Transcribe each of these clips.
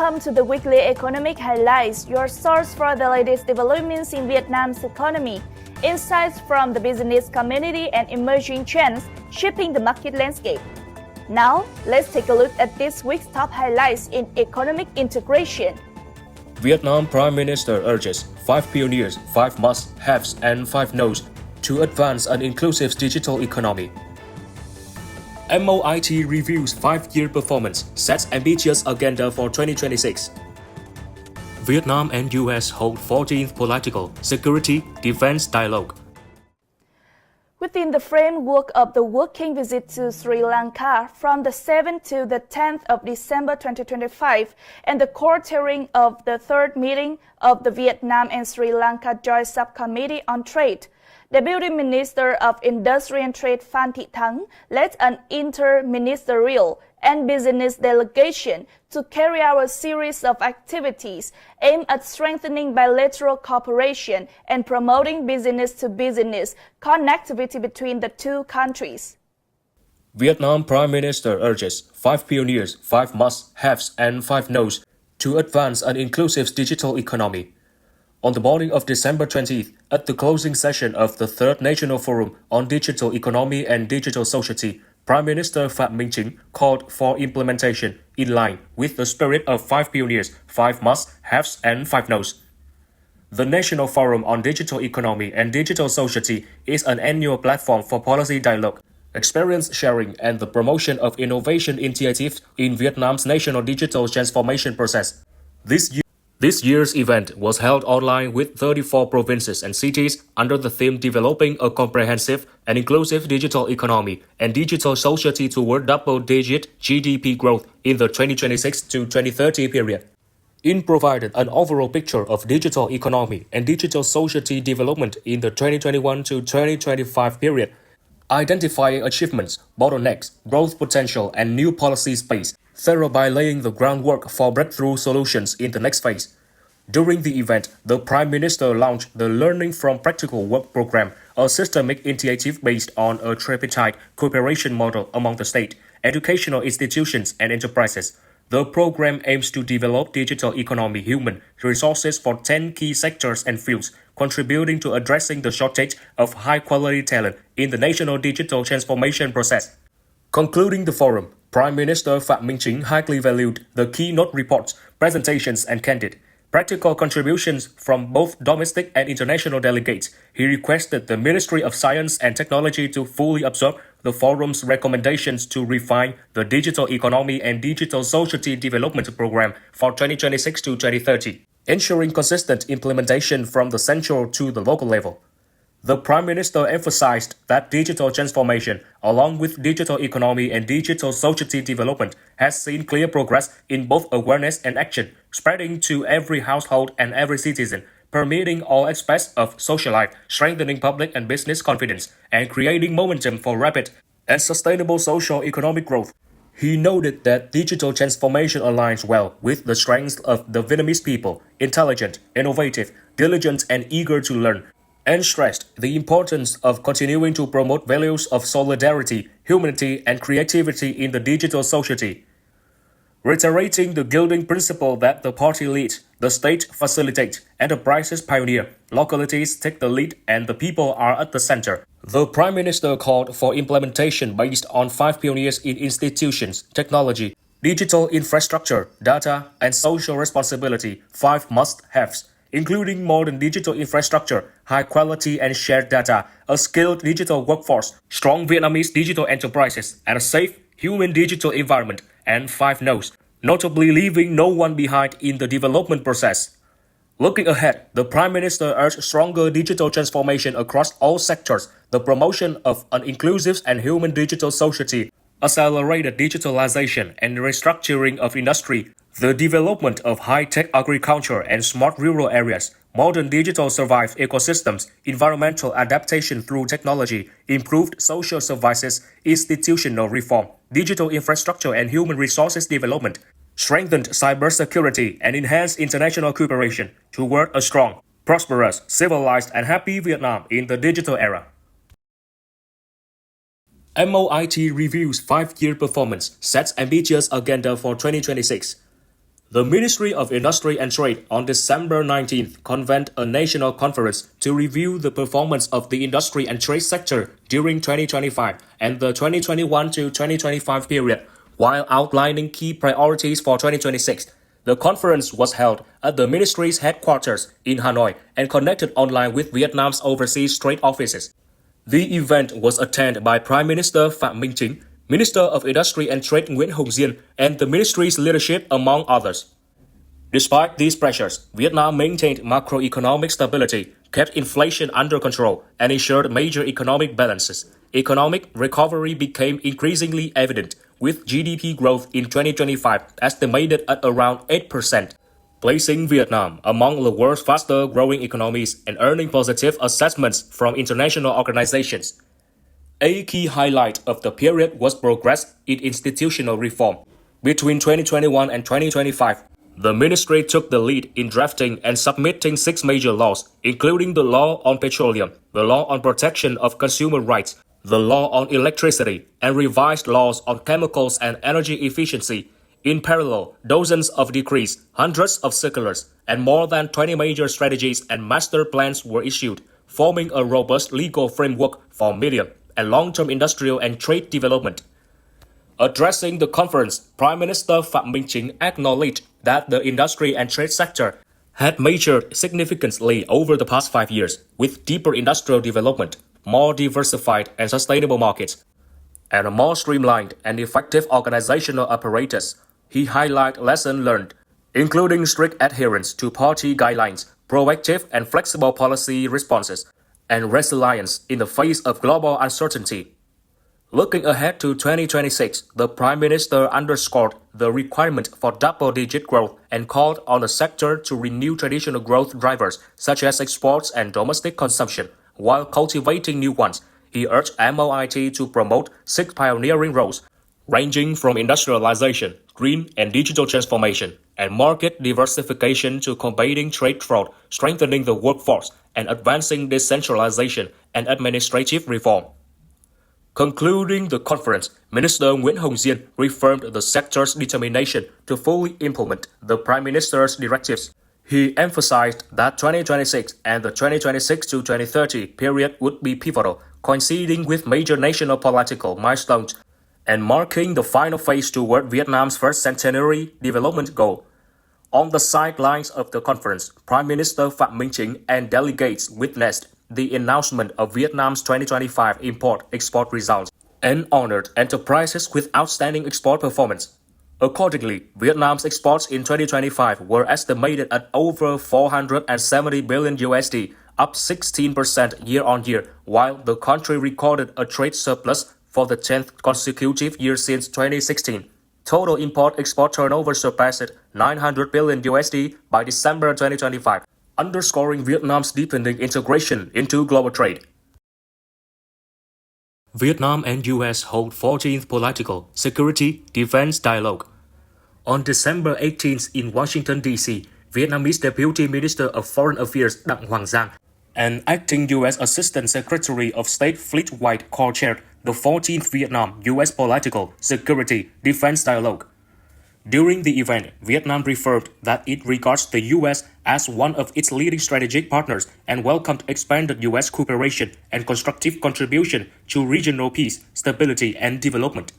Welcome to the weekly economic highlights, your source for the latest developments in Vietnam's economy, insights from the business community and emerging trends shaping the market landscape. Now, let's take a look at this week's top highlights in economic integration. Vietnam Prime Minister urges 5 pioneers, 5 must-haves and 5 no's to advance an inclusive digital economy. MoIT reviews 5-year performance, sets ambitious agenda for 2026. Vietnam and US hold 14th political, security, defense dialogue. Within the framework of the working visit to Sri Lanka from the 7th to the 10th of December 2025 and the court-hearing of the third meeting of the Vietnam and Sri Lanka Joint Subcommittee on Trade, Deputy Minister of Industry and Trade Phan Thị Thắng led an inter-ministerial and business delegation to carry out a series of activities aimed at strengthening bilateral cooperation and promoting business-to-business connectivity between the two countries. Vietnam Prime Minister urges 5 pioneers, 5 must-haves and 5 no's to advance an inclusive digital economy. On the morning of December 20th, at the closing session of the Third National Forum on Digital Economy and Digital Society, Prime Minister Phạm Minh Chính called for implementation in line with the spirit of 5 pioneers, 5 must-haves and 5 no's. The National Forum on Digital Economy and Digital Society is an annual platform for policy dialogue, experience sharing and the promotion of innovation initiatives in Vietnam's national digital transformation process. This year's event was held online with 34 provinces and cities under the theme Developing a Comprehensive and Inclusive Digital Economy and Digital Society toward double-digit GDP growth in the 2026 to 2030 period. It provided an overall picture of digital economy and digital society development in the 2021 to 2025 period, identifying achievements, bottlenecks, growth potential, and new policy space, thereby laying the groundwork for breakthrough solutions in the next phase. During the event, the Prime Minister launched the Learning from Practical Work program, a systemic initiative based on a tripartite cooperation model among the state, educational institutions, and enterprises. The program aims to develop digital economy human resources for 10 key sectors and fields, contributing to addressing the shortage of high-quality talent in the national digital transformation process. Concluding the forum, Prime Minister Phạm Minh Chính highly valued the keynote reports, presentations, and candid, practical contributions from both domestic and international delegates. He requested the Ministry of Science and Technology to fully absorb the forum's recommendations to refine the Digital Economy and Digital Society Development Program for 2026 to 2030, ensuring consistent implementation from the central to the local level. The Prime Minister emphasized that digital transformation, along with digital economy and digital society development, has seen clear progress in both awareness and action, spreading to every household and every citizen, permeating all aspects of social life, strengthening public and business confidence, and creating momentum for rapid and sustainable socio-economic growth. He noted that digital transformation aligns well with the strengths of the Vietnamese people, intelligent, innovative, diligent, and eager to learn, and stressed the importance of continuing to promote values of solidarity, humanity, and creativity in the digital society. Reiterating the guiding principle that the party leads, the state facilitates, enterprises pioneer, localities take the lead, and the people are at the center. The Prime Minister called for implementation based on 5 pioneers in institutions, technology, digital infrastructure, data, and social responsibility, 5 must-haves, including modern digital infrastructure, high quality and shared data, a skilled digital workforce, strong Vietnamese digital enterprises, and a safe, human digital environment, and 5 no's, notably leaving no one behind in the development process. Looking ahead, the Prime Minister urged stronger digital transformation across all sectors, the promotion of an inclusive and human digital society, accelerated digitalization and restructuring of industry, the development of high-tech agriculture and smart rural areas, modern digital survive ecosystems, environmental adaptation through technology, improved social services, institutional reform, digital infrastructure and human resources development, strengthened cybersecurity and enhanced international cooperation toward a strong, prosperous, civilized and happy Vietnam in the digital era. MoIT reviews 5-year performance, sets ambitious agenda for 2026. The Ministry of Industry and Trade on December 19th convened a national conference to review the performance of the industry and trade sector during 2025 and the 2021 to 2025 period, while outlining key priorities for 2026. The conference was held at the ministry's headquarters in Hanoi and connected online with Vietnam's overseas trade offices. The event was attended by Prime Minister Phạm Minh Chính, Minister of Industry and Trade Nguyễn Hồng Diên, and the ministry's leadership, among others. Despite these pressures, Vietnam maintained macroeconomic stability, kept inflation under control, and ensured major economic balances. Economic recovery became increasingly evident, with GDP growth in 2025 estimated at around 8%, placing Vietnam among the world's faster-growing economies and earning positive assessments from international organizations. A key highlight of the period was progress in institutional reform. Between 2021 and 2025, the ministry took the lead in drafting and submitting 6 major laws, including the law on petroleum, the law on protection of consumer rights, the law on electricity, and revised laws on chemicals and energy efficiency. In parallel, dozens of decrees, hundreds of circulars, and more than 20 major strategies and master plans were issued, forming a robust legal framework for medium and long-term industrial and trade development. Addressing the conference, Prime Minister Phạm Minh Chính acknowledged that the industry and trade sector had matured significantly over the past 5 years, with deeper industrial development, more diversified and sustainable markets, and a more streamlined and effective organizational apparatus. He highlighted lessons learned, including strict adherence to party guidelines, proactive and flexible policy responses, and resilience in the face of global uncertainty. Looking ahead to 2026, the Prime Minister underscored the requirement for double-digit growth and called on the sector to renew traditional growth drivers such as exports and domestic consumption, while cultivating new ones. He urged MoIT to promote 6 pioneering roles, ranging from industrialization, green and digital transformation, and market diversification to combating trade fraud, strengthening the workforce, and advancing decentralization and administrative reform. Concluding the conference, Minister Nguyễn Hồng Diên reaffirmed the sector's determination to fully implement the Prime Minister's directives. He emphasized that 2026 and the 2026 to 2030 period would be pivotal, coinciding with major national political milestones and marking the final phase toward Vietnam's first centenary development goal. On the sidelines of the conference, Prime Minister Phạm Minh Chính and delegates witnessed the announcement of Vietnam's 2025 import-export results and honored enterprises with outstanding export performance. Accordingly, Vietnam's exports in 2025 were estimated at over 470 billion USD, up 16% year-on-year, while the country recorded a trade surplus for the 10th consecutive year since 2016. Total import-export turnover surpassed 900 billion USD by December 2025, underscoring Vietnam's deepening integration into global trade. Vietnam and U.S. hold 14th Political, Security, Defense Dialogue. On December 18th in Washington, D.C., Vietnamese Deputy Minister of Foreign Affairs Đặng Hoàng Giang and acting U.S. Assistant Secretary of State Fleet White co-chaired the 14th Vietnam U.S. Political, Security, Defense Dialogue. During the event, Vietnam reaffirmed that it regards the U.S. as one of its leading strategic partners and welcomed expanded U.S. cooperation and constructive contribution to regional peace, stability, and development.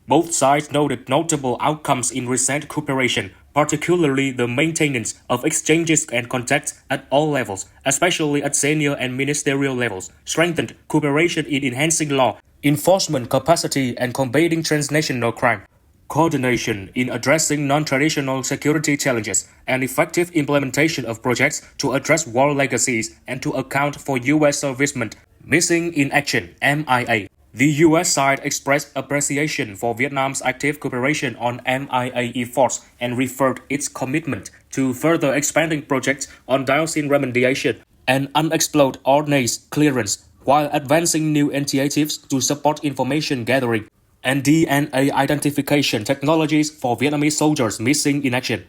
Both sides noted notable outcomes in recent cooperation, particularly the maintenance of exchanges and contacts at all levels, especially at senior and ministerial levels, strengthened cooperation in enhancing law enforcement capacity and combating transnational crime, coordination in addressing non-traditional security challenges, and effective implementation of projects to address war legacies and to account for U.S. servicemen missing in action (MIA). The U.S. side expressed appreciation for Vietnam's active cooperation on MIA efforts and referred its commitment to further expanding projects on dioxin remediation and unexploded ordnance clearance, while advancing new initiatives to support information gathering and DNA identification technologies for Vietnamese soldiers missing in action.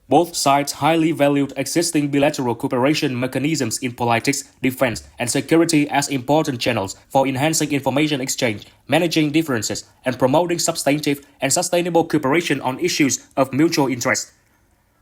Both sides highly valued existing bilateral cooperation mechanisms in politics, defense, and security as important channels for enhancing information exchange, managing differences, and promoting substantive and sustainable cooperation on issues of mutual interest.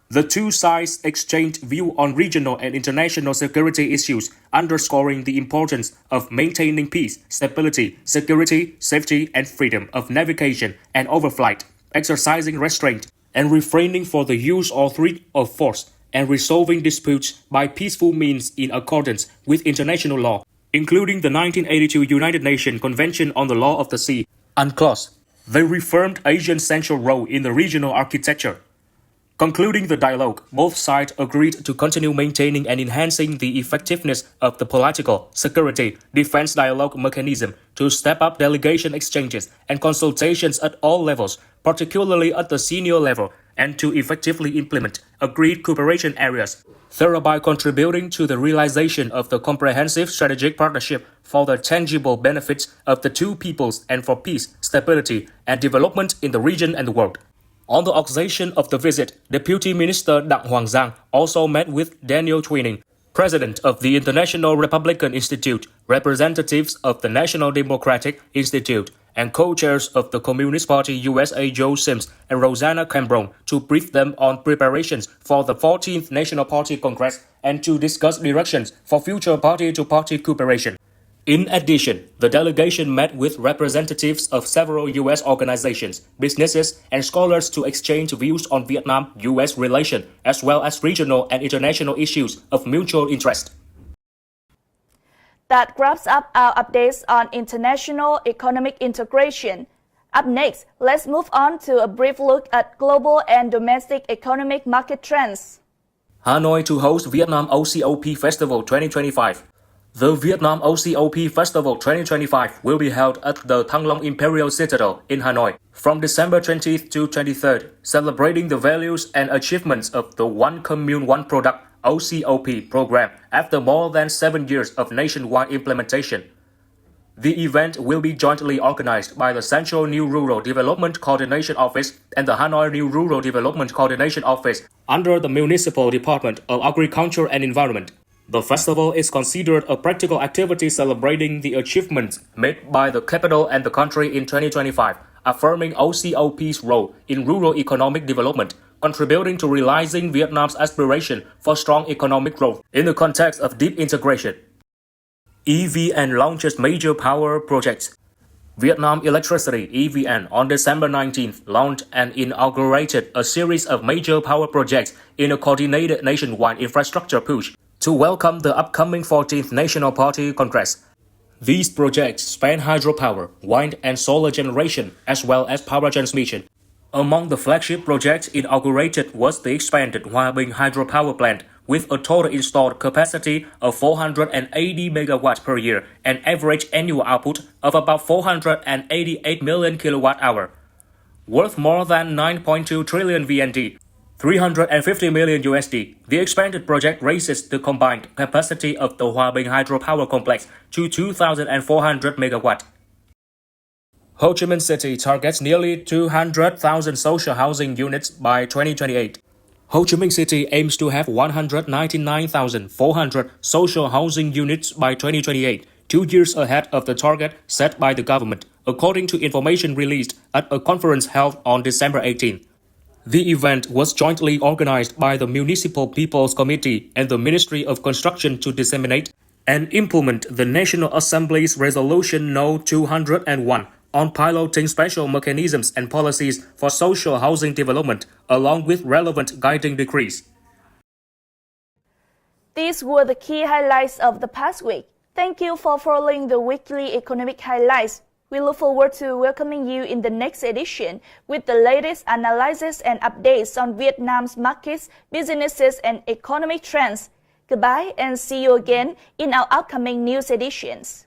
The two sides exchanged views on regional and international security issues, underscoring the importance of maintaining peace, stability, security, safety, and freedom of navigation and overflight, exercising restraint, and refraining for the use or threat of force, and resolving disputes by peaceful means in accordance with international law, including the 1982 United Nations Convention on the Law of the Sea, UNCLOS. They reaffirmed Asia's central role in the regional architecture. Concluding the dialogue, both sides agreed to continue maintaining and enhancing the effectiveness of the political, security, defense dialogue mechanism, to step up delegation exchanges and consultations at all levels, particularly at the senior level, and to effectively implement agreed cooperation areas, thereby contributing to the realization of the comprehensive strategic partnership for the tangible benefits of the two peoples and for peace, stability, and development in the region and the world. On the occasion of the visit, Deputy Minister Đặng Hoàng Giang also met with Daniel Twining, President of the International Republican Institute, representatives of the National Democratic Institute, and co-chairs of the Communist Party USA Joe Sims and Rosanna Cambron, to brief them on preparations for the 14th National Party Congress and to discuss directions for future party-to-party cooperation. In addition, the delegation met with representatives of several U.S. organizations, businesses, and scholars to exchange views on Vietnam-U.S. relations, as well as regional and international issues of mutual interest. That wraps up our updates on international economic integration. Up next, let's move on to a brief look at global and domestic economic market trends. Hanoi to host Vietnam OCOP Festival 2025. The Vietnam OCOP Festival 2025 will be held at the Thăng Long Imperial Citadel in Hanoi from December 20th to 23rd, celebrating the values and achievements of the One Commune One Product OCOP program after more than 7 years of nationwide implementation. The event will be jointly organized by the Central New Rural Development Coordination Office and the Hanoi New Rural Development Coordination Office under the Municipal Department of Agriculture and Environment. The festival is considered a practical activity celebrating the achievements made by the capital and the country in 2025, affirming OCOP's role in rural economic development, contributing to realizing Vietnam's aspiration for strong economic growth in the context of deep integration. EVN launches major power projects. Vietnam Electricity (EVN) on December 19th launched and inaugurated a series of major power projects in a coordinated nationwide infrastructure push to welcome the upcoming 14th National Party Congress. These projects span hydropower, wind and solar generation, as well as power transmission. Among the flagship projects inaugurated was the expanded Hòa Bình hydropower plant, with a total installed capacity of 480 megawatts per year and average annual output of about 488 million kilowatt-hour. Worth more than 9.2 trillion VND, 350 million USD, the expanded project raises the combined capacity of the Hòa Bình hydropower complex to 2,400 megawatts. Ho Chi Minh City targets nearly 200,000 social housing units by 2028. Ho Chi Minh City aims to have 199,400 social housing units by 2028, 2 years ahead of the target set by the government, according to information released at a conference held on December 18. The event was jointly organized by the Municipal People's Committee and the Ministry of Construction to disseminate and implement the National Assembly's Resolution No. 201 on piloting special mechanisms and policies for social housing development, along with relevant guiding decrees. These were the key highlights of the past week. Thank you for following the weekly economic highlights. We look forward to welcoming you in the next edition with the latest analysis and updates on Vietnam's markets, businesses, and economic trends. Goodbye and see you again in our upcoming news editions.